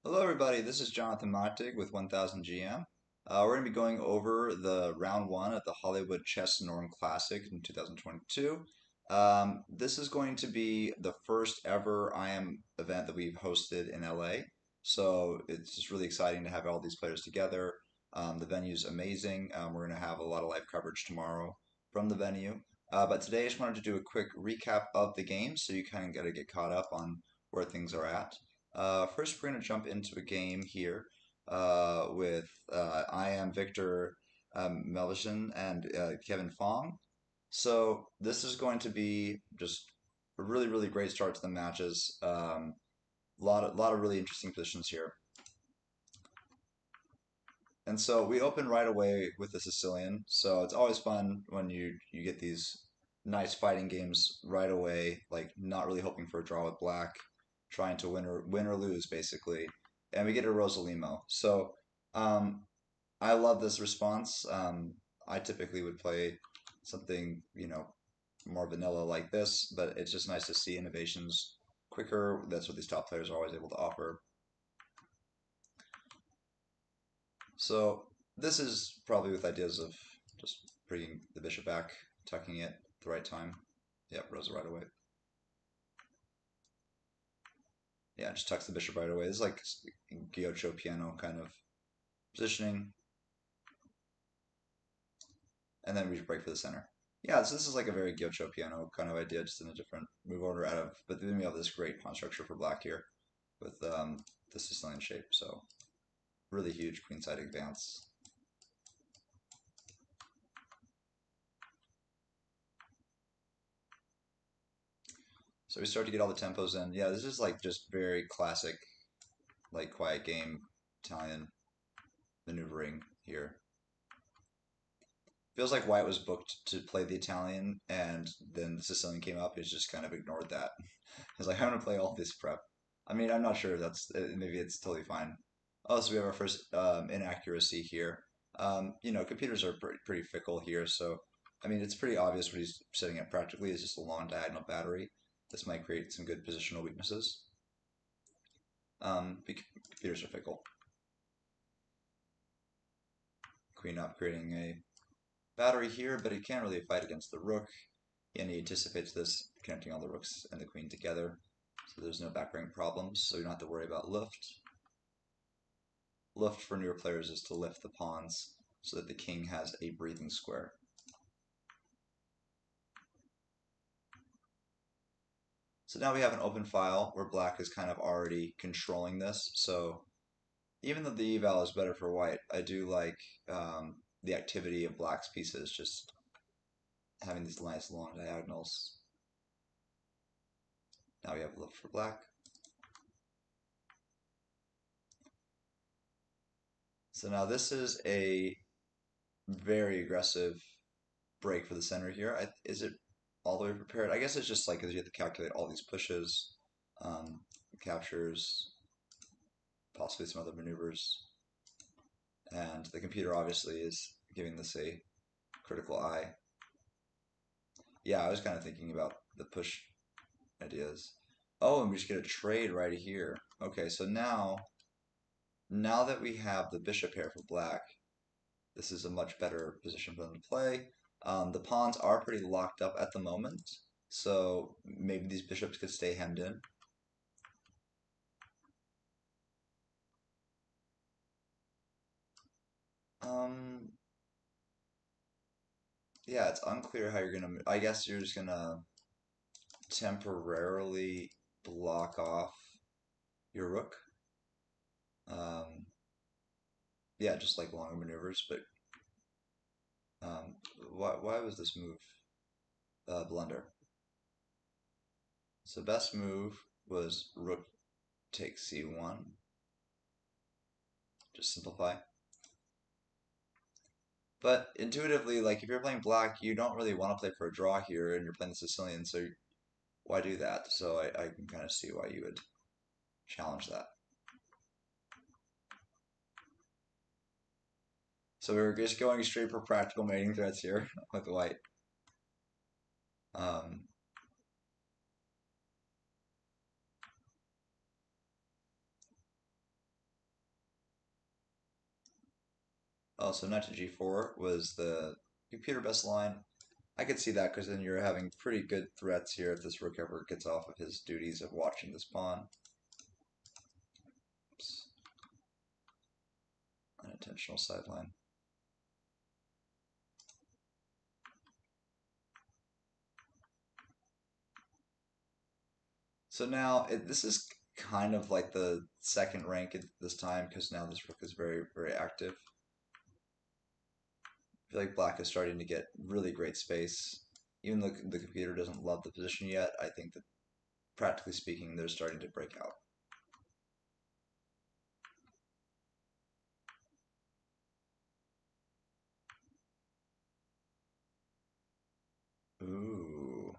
Hello everybody, this is Jonathan Machtig with 1000 GM. We're going to be going over the round one at the Hollywood Chess Norm Classic in 2022. This is going to be the first ever IM event that we've hosted in LA. So it's just really exciting to have all these players together. The venue's amazing. We're going to have a lot of live coverage tomorrow from the venue. But today I just wanted to do a quick recap of the game so you kind of got to get caught up on where things are at. First, we're going to jump into a game here with I am Victor Melvison and Kevin Fong. So this is going to be just a really, really great start to the matches. Lot of really interesting positions here. And so we open right away with the Sicilian. So it's always fun when you get these nice fighting games right away, like not really hoping for a draw with black, trying to win or lose basically. And we get a Rosalimo. So I love this response. I typically would play something, more vanilla like this, but it's just nice to see innovations quicker. That's what these top players are always able to offer. So this is probably with ideas of just bringing the bishop back, tucking it at the right time. Yep, Rosa right away. Yeah, just tucks the bishop right away. This is like Giocho piano kind of positioning. And then we break for the center. Yeah, so this is like a very Giocho piano kind of idea, just in a different move order out of, but then we have this great pawn structure for black here with the Sicilian shape. So really huge queenside advance. So we start to get all the tempos in. Yeah, this is like just very classic, like quiet game Italian maneuvering here. Feels like White was booked to play the Italian, and then the Sicilian came up. He's just kind of ignored that. He's like, I'm gonna play all this prep. I mean, I'm not sure. That's maybe it's totally fine. Oh, so we have our first inaccuracy here. Computers are pretty fickle here, so I mean, it's pretty obvious what he's setting up practically is just a long diagonal battery. This might create some good positional weaknesses. Computers are fickle. Queen up, creating a battery here, but he can't really fight against the rook, and he anticipates this, connecting all the rooks and the queen together. So there's no back rank problems, so you don't have to worry about lift. Lift for newer players is to lift the pawns so that the king has a breathing square. So now we have an open file where black is kind of already controlling this. So even though the eval is better for white, I do like the activity of black's pieces, just having these nice long diagonals. Now we have lift for black. So now this is a very aggressive break for the center here. Is it all the way prepared? I guess it's just like because you have to calculate all these pushes, um, captures, possibly some other maneuvers. And the computer obviously is giving this a critical eye. Yeah, I was kind of thinking about the push ideas. Oh, and we just get a trade right here. Okay, so now that we have the bishop pair for black, this is a much better position for them to play. The pawns are pretty locked up at the moment, so maybe these bishops could stay hemmed in. Um, yeah, it's unclear how you're gonna. I guess you're just gonna temporarily block off your rook. Um, yeah, just like longer maneuvers. But um, why was this move blunder? So best move was rook takes c1. Just simplify. But intuitively, like if you're playing black, you don't really want to play for a draw here, and you're playing the Sicilian, so why do that? So I can kind of see why you would challenge that. So we're just going straight for practical mating threats here with white. Um, Oh, so knight to g4 was the computer best line. I could see that because then you're having pretty good threats here if this rook ever gets off of his duties of watching this pawn. Oops. Unintentional sideline. So now this is kind of like the second rank at this time because now this rook is very, very active. I feel like black is starting to get really great space. Even though the computer doesn't love the position yet, I think that practically speaking, they're starting to break out. Ooh.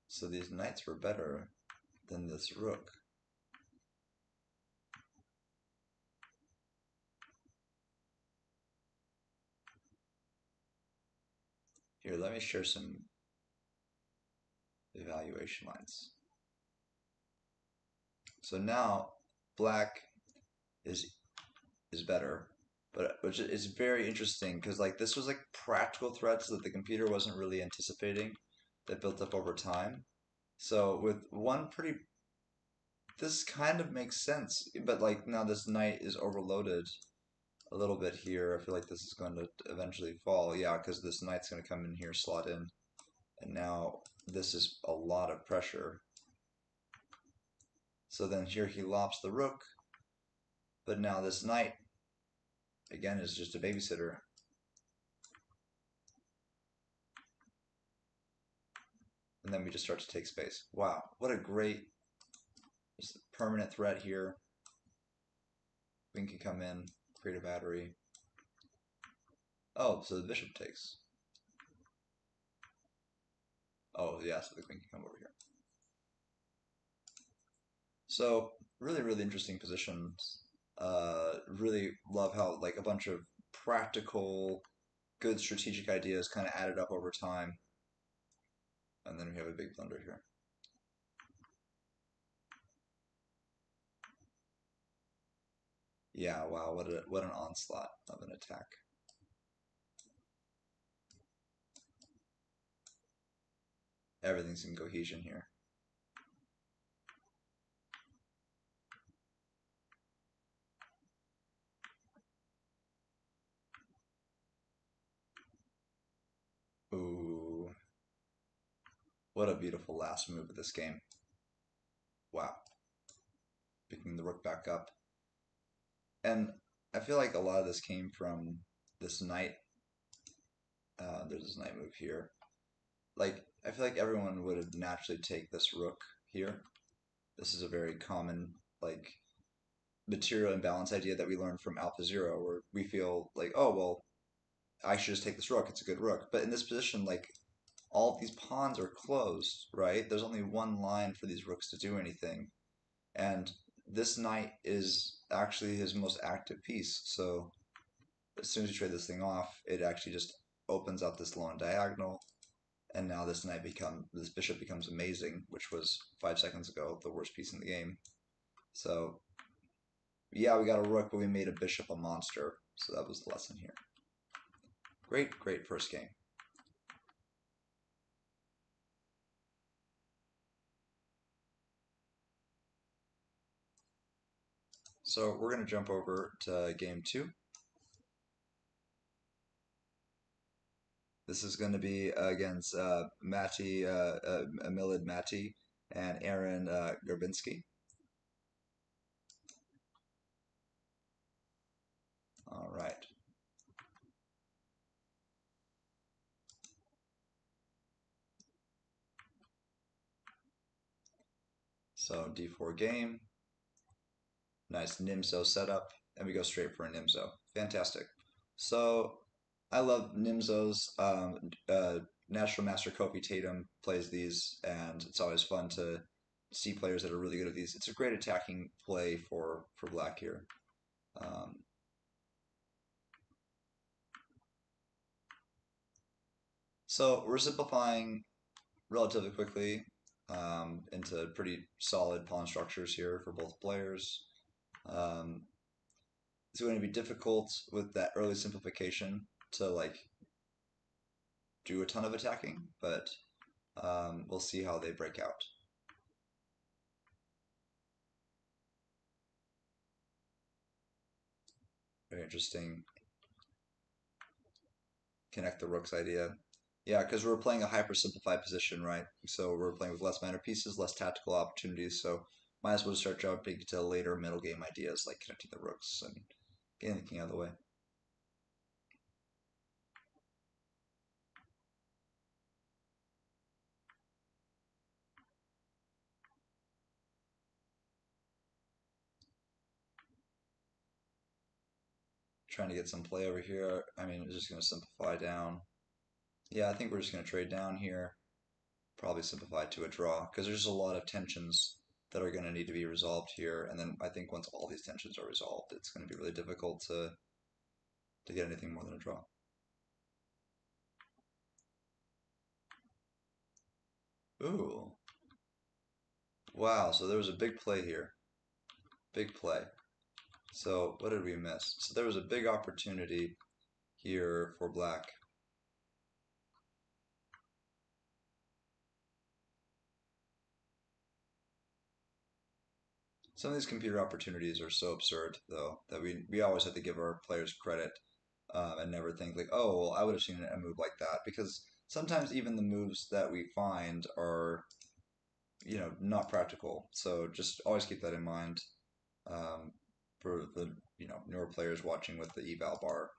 So these knights were better than this rook. Here, let me share some evaluation lines. So now black is better, but which is very interesting because like this was like practical threats that the computer wasn't really anticipating that built up over time. So with one pretty, this kind of makes sense, but like now this knight is overloaded a little bit here. I feel like this is going to eventually fall. Yeah, because this knight's going to come in here, slot in, and now this is a lot of pressure. So then here he lops the rook, but now this knight, again, is just a babysitter. And then we just start to take space. Wow, what a great just permanent threat here. Queen can come in, create a battery. Oh, so the bishop takes. Oh, yeah, so the queen can come over here. So, really, really interesting positions. Really love how, like, a bunch of practical, good strategic ideas kind of added up over time. And then we have a big blunder here. Yeah, wow, what an onslaught of an attack. Everything's in cohesion here. Ooh, what a beautiful last move of this game. Wow, picking the rook back up. And I feel like a lot of this came from this knight. There's this knight move here. Like, I feel like everyone would naturally take this rook here. This is a very common, like, material imbalance idea that we learned from Alpha Zero, where we feel like, oh, well, I should just take this rook. It's a good rook. But in this position, like, all of these pawns are closed, right? There's only one line for these rooks to do anything. And this knight is actually his most active piece. So as soon as you trade this thing off, it actually just opens up this long diagonal, and now this bishop becomes amazing, which was 5 seconds ago the worst piece in the game. So yeah, we got a rook, but we made a bishop a monster. So that was the lesson here. Great, great first game. So we're going to jump over to game two. This is going to be against Milad Mati and Aaron Garbinski. All right. So d4 game. Nice Nimzo setup, and we go straight for a Nimzo. Fantastic. So I love Nimzos. National Master Kofi Tatum plays these, and it's always fun to see players that are really good at these. It's a great attacking play for black here. So we're simplifying relatively quickly into pretty solid pawn structures here for both players. Um, it's going to be difficult with that early simplification to like do a ton of attacking, but we'll see how they break out. Very interesting. Connect the rooks idea. Yeah, because we're playing a hyper simplified position, right? So we're playing with less mana pieces, less tactical opportunities. So might as well start jumping to later middle game ideas like connecting the rooks and getting the king out of the way. Trying to get some play over here. I mean, it's just going to simplify down. Yeah, I think we're just going to trade down here. Probably simplify to a draw because there's a lot of tensions that are going to need to be resolved here. And then I think once all these tensions are resolved, it's going to be really difficult to get anything more than a draw. Ooh. Wow, so there was a big play here. Big play. So what did we miss? So there was a big opportunity here for black. Some of these computer opportunities are so absurd, though, that we always have to give our players credit and never think like, oh, well, I would have seen a move like that. Because sometimes even the moves that we find are, not practical. So just always keep that in mind for the, newer players watching with the eval bar.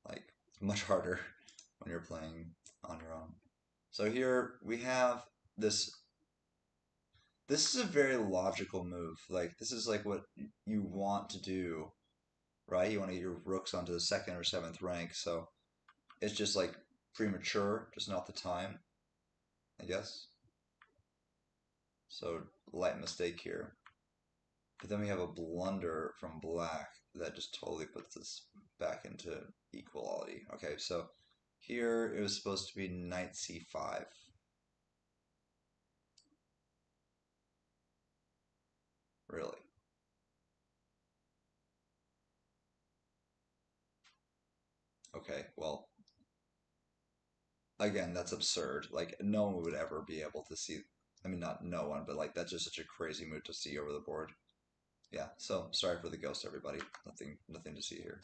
Like, it's much harder when you're playing on your own. So here we have this. This is a very logical move. Like, this is like what you want to do, right? You want to get your rooks onto the second or seventh rank. So it's just like premature, just not the time, I guess. So light mistake here. But then we have a blunder from black that just totally puts this back into equality. Okay, so here it was supposed to be knight c5. Really? Okay, well, again, that's absurd. Like, no one would ever be able to see. I mean, not no one, but like, that's just such a crazy move to see over the board. Yeah, so sorry for the ghost, everybody. Nothing to see here.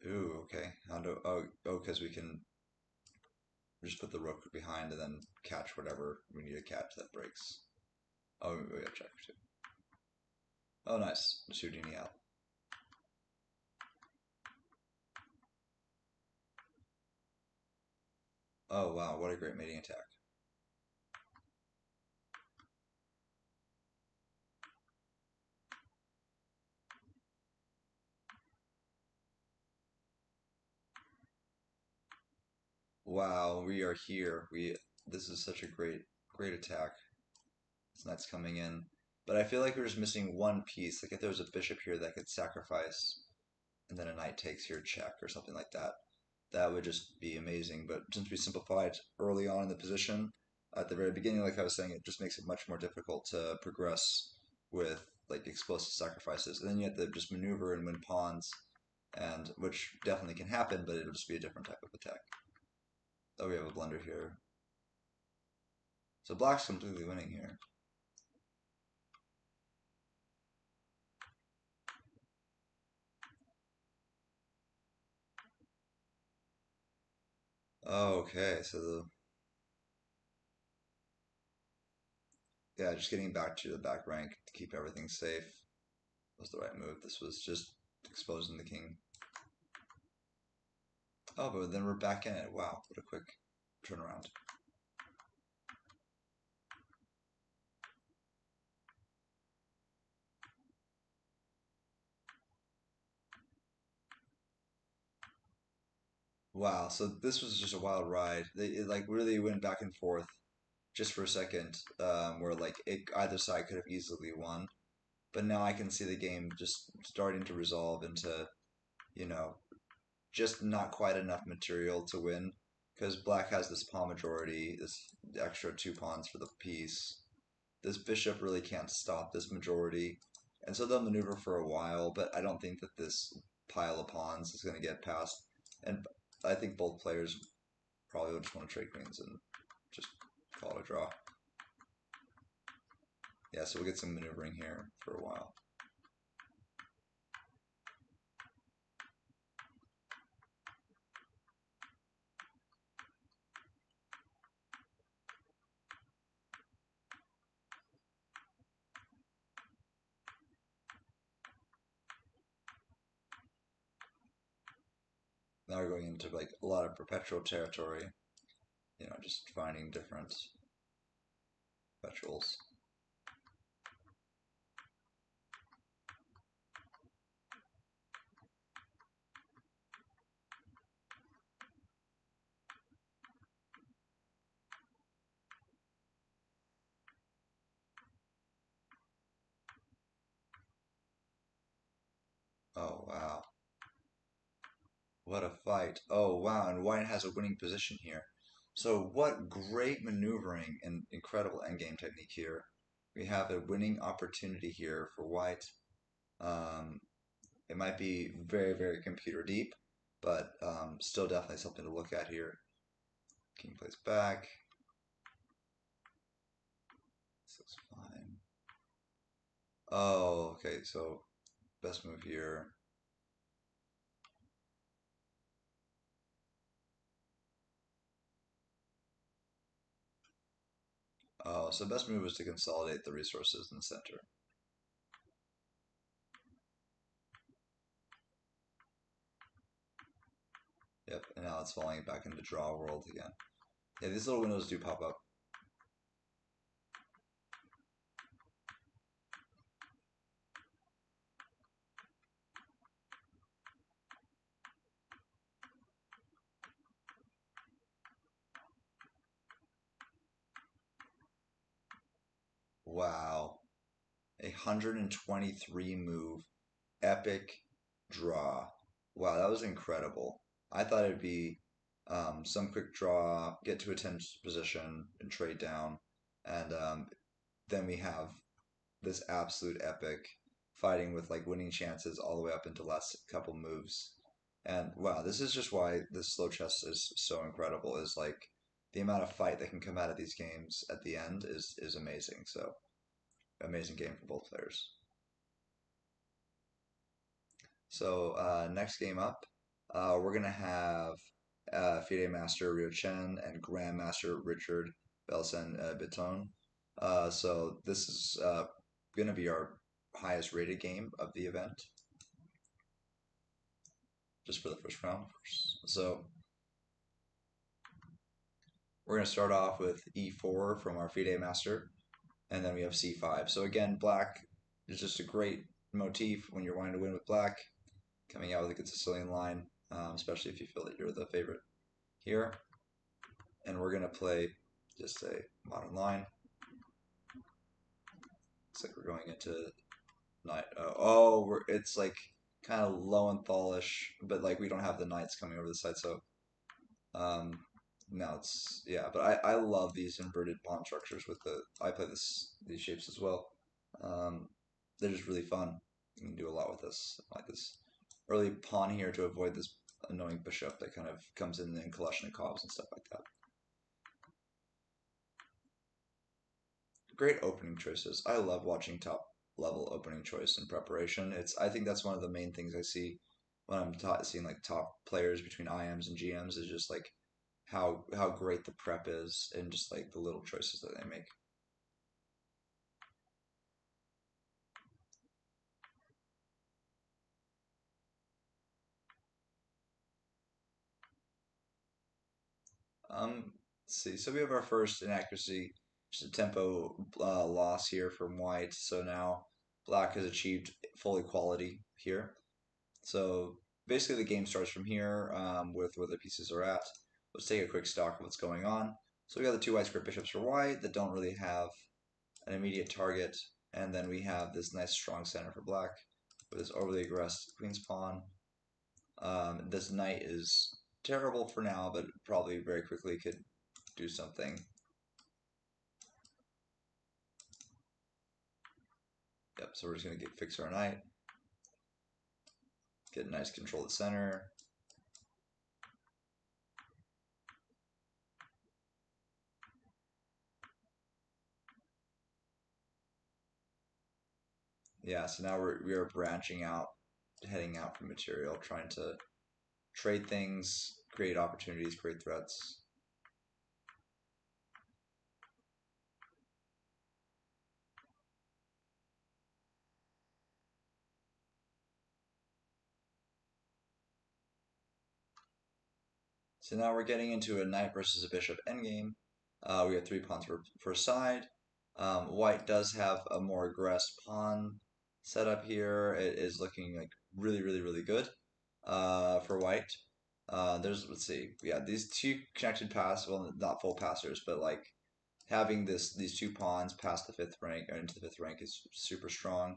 Ooh, okay. How do, because we can just put the rook behind and then catch whatever we need to catch that breaks. Oh, we have checker too. Oh, nice. Shooting out. Oh, wow. What a great mating attack. Wow, we are here. This is such a great attack. This knight's coming in. But I feel like we're just missing one piece. Like if there was a bishop here that could sacrifice and then a knight takes here check or something like that, that would just be amazing. But since we simplified early on in the position, at the very beginning, like I was saying, it just makes it much more difficult to progress with like explosive sacrifices. And then you have to just maneuver and win pawns, and which definitely can happen, but it'll just be a different type of attack. Oh, we have a blunder here. So black's completely winning here. Okay, so yeah, just getting back to the back rank to keep everything safe was the right move. This was just exposing the king. Oh, but then we're back in it. Wow, what a quick turnaround. Wow, so this was just a wild ride. It like really went back and forth just for a second, where like either side could have easily won. But now I can see the game just starting to resolve into, you know, just not quite enough material to win because black has this pawn majority, this extra two pawns for the piece. This bishop really can't stop this majority, and so they'll maneuver for a while, but I don't think that this pile of pawns is going to get past. And I think both players probably will just want to trade queens and just call it a draw. Yeah, so we'll get some maneuvering here for a while. Now we're going into like a lot of perpetual territory, just finding different perpetuals. Oh wow. What a fight. Oh wow, and white has a winning position here. So what great maneuvering and incredible endgame technique here. We have a winning opportunity here for white. Um, it might be very, very computer deep, but still definitely something to look at here. King plays back. This looks fine. Oh, okay, so best move here. Oh, so best move is to consolidate the resources in the center. Yep, and now it's falling back into draw world again. Yeah, these little windows do pop up. Wow. 123 move, epic draw. Wow, that was incredible. I thought it'd be some quick draw, get to a 10 position, and trade down. And then we have this absolute epic fighting with like winning chances all the way up into last couple moves. And wow, this is just why this slow chess is so incredible. Is like the amount of fight that can come out of these games at the end is amazing. So amazing game for both players. So next game up, we're gonna have FIDE Master Rio Chen and Grandmaster Richard Belsen Biton. So this is gonna be our highest rated game of the event, just for the first round. So we're gonna start off with E4 from our FIDE Master, and then we have C5. So again, black is just a great motif when you're wanting to win with black, coming out with a good Sicilian line, especially if you feel that you're the favorite here. And we're going to play just a modern line. Looks like we're going into knight. It's like kind of Lowenthallish, but like we don't have the knights coming over the side, so um, now it's yeah. But I love these inverted pawn structures with the I play these shapes as well. Um, they're just really fun. You can do a lot with this, like this early pawn here to avoid this annoying bishop that kind of comes in Kalashnikovs and stuff like that. Great opening choices. I love watching top level opening choice and preparation. I think that's one of the main things I see when I'm seeing like top players between IMs and GMs is just like how great the prep is and just like the little choices that they make. Let's see. So we have our first inaccuracy, just a tempo loss here from white. So now black has achieved full equality here. So basically, the game starts from here with where the pieces are at. Let's take a quick stock of what's going on. So we got the two white square bishops for white that don't really have an immediate target, and then we have this nice strong center for black with this overly aggressive queen's pawn. This knight is terrible for now, but probably very quickly could do something. Yep, so we're just going to fix our knight. Get a nice control at center. Yeah, so now we are branching out, heading out from material, trying to trade things, create opportunities, create threats. So now we're getting into a knight versus a bishop endgame. We have 3 pawns per side. White does have a more aggressive pawn setup here. It is looking like really good for white. Let's see, yeah, these two connected pass, well, not full passers, but like having these 2 pawns past the 5th rank or into the 5th rank is super strong.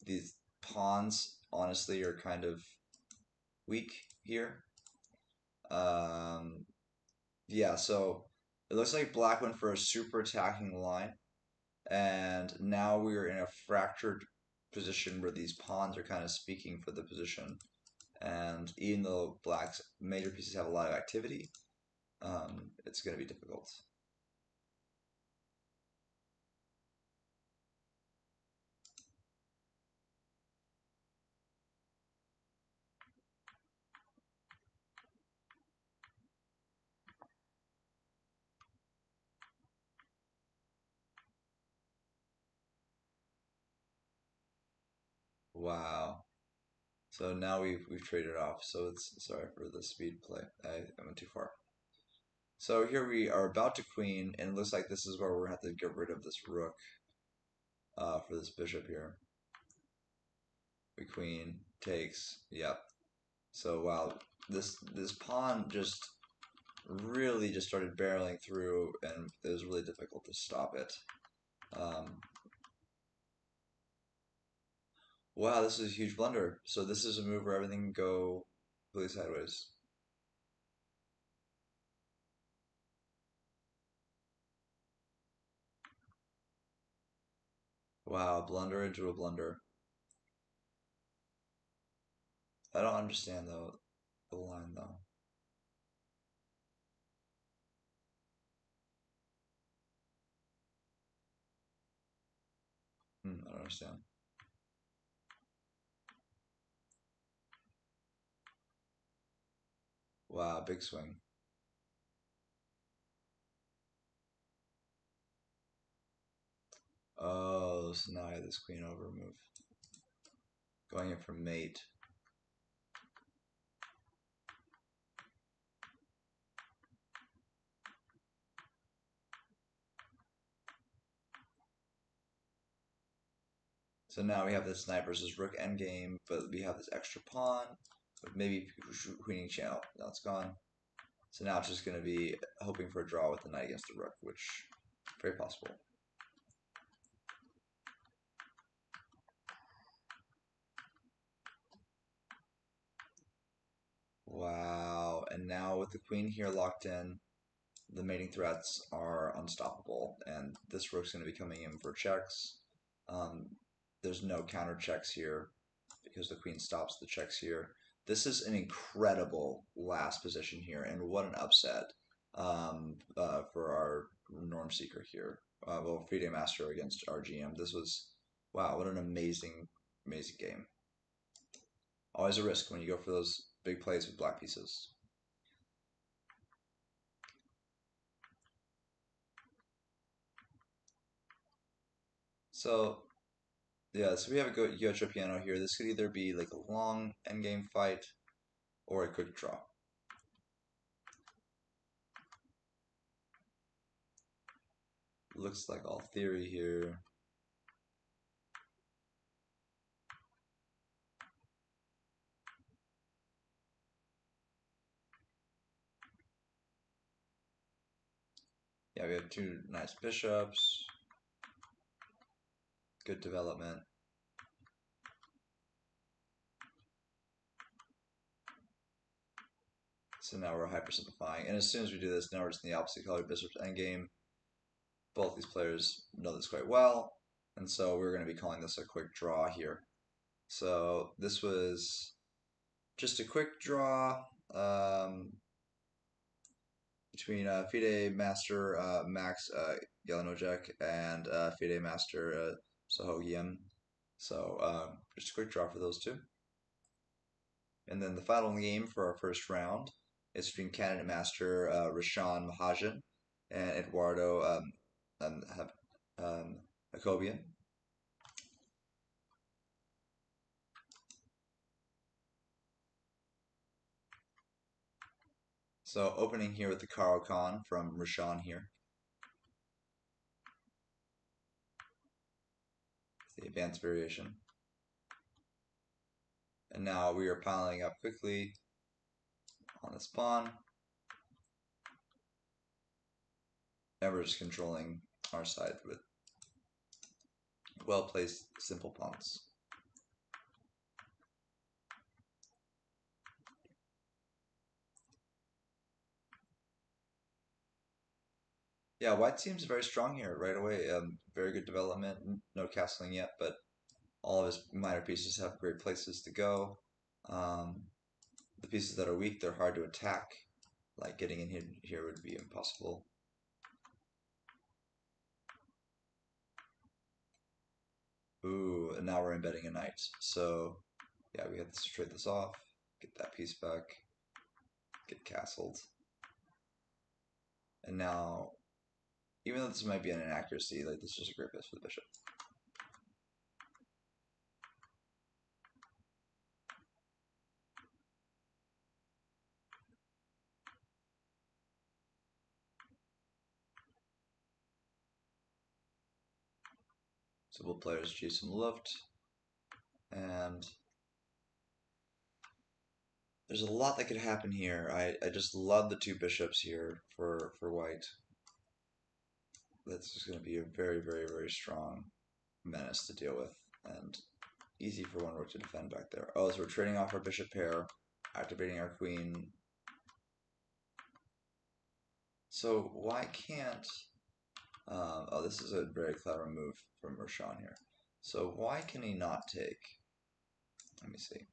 These pawns honestly are kind of weak here. Um, yeah, so it looks like black went for a super attacking line, and now we're in a fractured position where these pawns are kind of speaking for the position. And even though black's major pieces have a lot of activity, it's going to be difficult. Wow. So now we've traded off. So it's sorry for the speed play. I went too far. So here we are about to queen, and it looks like this is where we're gonna have to get rid of this rook for this bishop here. We queen takes. Yep. So wow, this pawn just really just started barreling through, and it was really difficult to stop it. Um, wow, this is a huge blunder. So this is a move where everything can go completely sideways. Wow, blunder into a blunder. I don't understand the line though. I don't understand. Wow, big swing. Oh, so now I have this queen over move. Going in for mate. So now we have this knight versus rook endgame, but we have this extra pawn with maybe queening channel. Now it's gone. So now it's just going to be hoping for a draw with the knight against the rook, which is very possible. Wow, and now with the queen here locked in, the mating threats are unstoppable, and this rook's going to be coming in for checks. Um, there's no counter checks here because the queen stops the checks here. This is an incredible last position here, and what an upset for our norm seeker here. Well, Free Day Master against RGM. This was, wow, what an amazing game. Always a risk when you go for those big plays with black pieces. So yeah, so we have a good Yocho piano here. This could either be like a long endgame fight or a quick draw. Looks like all theory here. Yeah, we have 2 nice bishops. Good development. So now we're hyper simplifying, and as soon as we do this, now we're just in the opposite color bishop's endgame. Both these players know this quite well, and so we're going to be calling this a quick draw here. So this was just a quick draw between FIDE Master Max Yelenojek and FIDE Master Soho Yim. So just a quick draw for those two. And then the final game for our first round is between candidate master Rashan Mahajan and Eduardo Jacobian. So opening here with the Karo Khan from Rashan here. The advanced variation. And now we are piling up quickly on this pawn. And we're just controlling our side with well-placed simple pawns. Yeah, white seems very strong here right away. Very good development. No castling yet, but all of his minor pieces have great places to go. The pieces that are weak, they're hard to attack. Like getting in here would be impossible. Ooh, and now we're embedding a knight. So, yeah, we have to trade this off, get that piece back, get castled. And now, even though this might be an inaccuracy, like this is just a great piece for the bishop. So both players choose some lift, and there's a lot that could happen here. I just love the two bishops here for white. That's just going to be a very, very, very strong menace to deal with, and easy for one rook to defend back there. Oh, so we're trading off our bishop pair, activating our queen. So why can't... oh, this is a very clever move from Roshan here. So why can he not take? Let me see.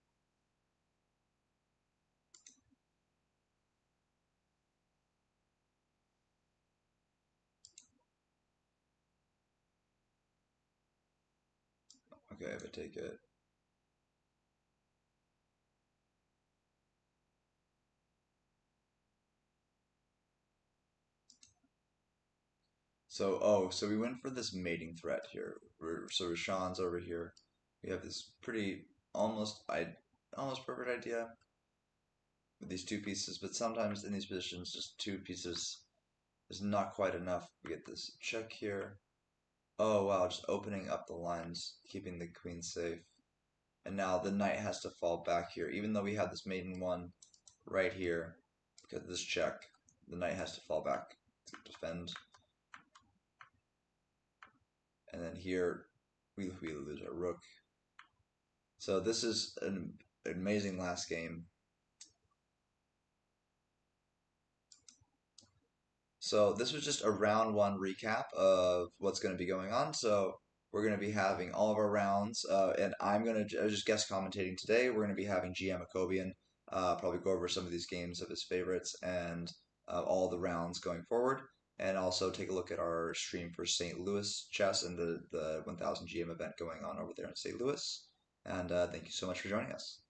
Okay, if I take it. So, oh, so we went for this mating threat here. So Roshan's over here. We have this pretty, almost perfect idea with these two pieces, but sometimes in these positions, just two pieces is not quite enough. We get this check here. Oh wow, just opening up the lines, keeping the queen safe. And now the knight has to fall back here. Even though we have this maiden one right here, because of this check, the knight has to fall back to defend. And then here, we lose our rook. So this is an amazing last game. So this was just a round one recap of what's going to be going on. So we're going to be having all of our rounds, and I'm going to just guest commentating today. We're going to be having GM Jacobian probably go over some of these games of his favorites and all the rounds going forward, and also take a look at our stream for St. Louis chess and the 1000 GM event going on over there in St. Louis. And thank you so much for joining us.